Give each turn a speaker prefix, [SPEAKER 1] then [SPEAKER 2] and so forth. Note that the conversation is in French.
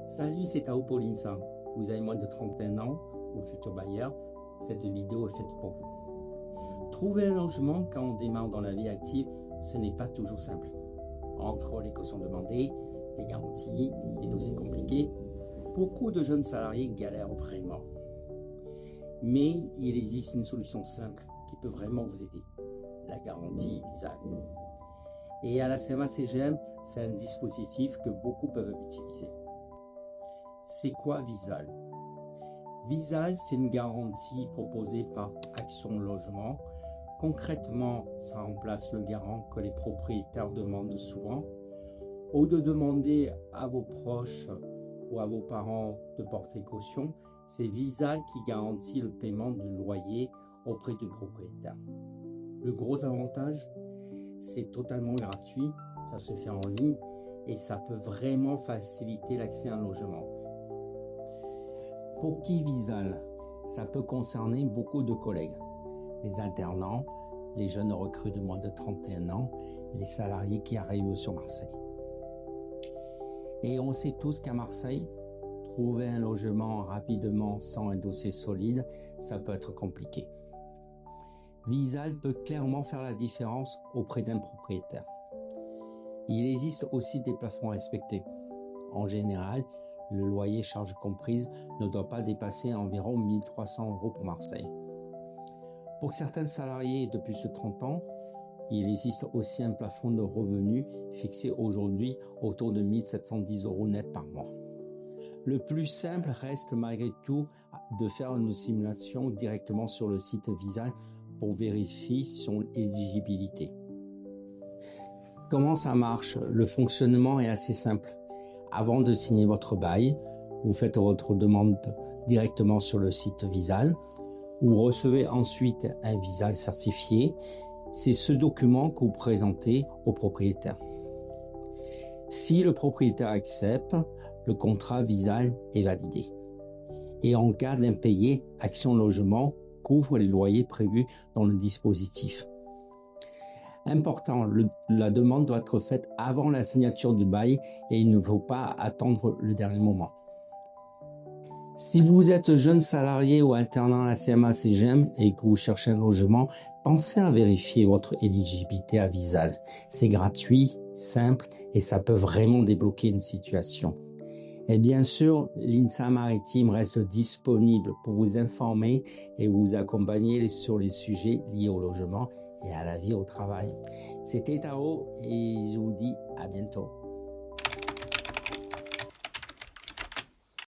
[SPEAKER 1] Salut, c'est Tao Paulinsa. Vous avez moins de 31 ans, ou futur bailleur, cette vidéo est faite pour vous. Trouver un logement quand on démarre dans la vie active, ce n'est pas toujours simple. Entre les cautions demandées, les garanties, les dossiers compliqués, beaucoup de jeunes salariés galèrent vraiment. Mais il existe une solution simple qui peut vraiment vous aider, la garantie Visal. Et à la CMA-CGM, c'est un dispositif que beaucoup peuvent utiliser. C'est quoi Visal? Visal, c'est une garantie proposée par Action Logement. Concrètement, ça remplace le garant que les propriétaires demandent souvent. Au lieu de demander à vos proches ou à vos parents de porter caution, c'est Visal qui garantit le paiement du loyer auprès du propriétaire. Le gros avantage, c'est totalement gratuit, ça se fait en ligne et ça peut vraiment faciliter l'accès à un logement. Pour qui Visal? Ça peut concerner beaucoup de collègues, les alternants, les jeunes recrues de moins de 31 ans, les salariés qui arrivent sur Marseille. Et on sait tous qu'à Marseille, trouver un logement rapidement sans un dossier solide, ça peut être compliqué. Visal peut clairement faire la différence auprès d'un propriétaire. Il existe aussi des plafonds à respecter. En général, le loyer charges comprises ne doit pas dépasser environ 1 300 € pour Marseille. Pour certains salariés de plus de 30 ans, il existe aussi un plafond de revenus fixé aujourd'hui autour de 1 710 € net par mois. Le plus simple reste malgré tout de faire une simulation directement sur le site Visal pour vérifier son éligibilité. Comment ça marche? Le fonctionnement est assez simple. Avant de signer votre bail, vous faites votre demande directement sur le site Visal. Vous recevez ensuite un Visal certifié. C'est ce document que vous présentez au propriétaire. Si le propriétaire accepte, le contrat Visal est validé. Et en cas d'impayé, Action Logement couvre les loyers prévus dans le dispositif. Important, la demande doit être faite avant la signature du bail et il ne faut pas attendre le dernier moment. Si vous êtes jeune salarié ou alternant à la CMA-CGM et que vous cherchez un logement, pensez à vérifier votre éligibilité à Visal. C'est gratuit, simple et ça peut vraiment débloquer une situation. Et bien sûr, l'INSA Maritime reste disponible pour vous informer et vous accompagner sur les sujets liés au logement et à la vie au travail. C'était Tao et je vous dis à bientôt.